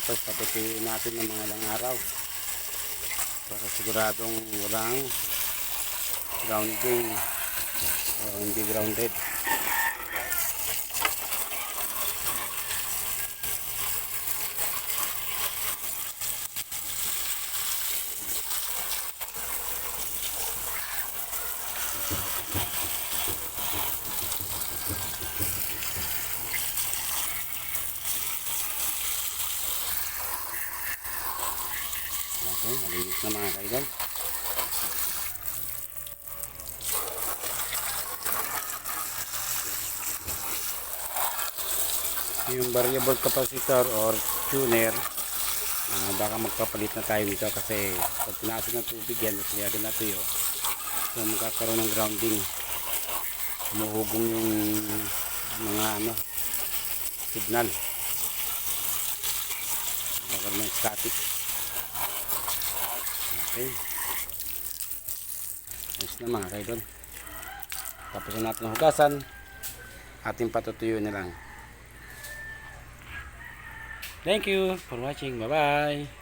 Tapos patutuyuin natin ng mga ilang araw para siguradong walang grounding o hindi grounded. Okay, malinis na mga kaigan. Yung variable capacitor or tuner, baka magpapalit na tayo nito kasi pag tinaas ng tubig yan at liyagan na tuyo, so magkakaroon ng grounding, humuhugong yung mga signal, magkakaroon ng static. Okay, ayos na mga kaidol. Tapos na natin ang hugasan, ating patutuyo na lang. Thank you for watching. Bye bye.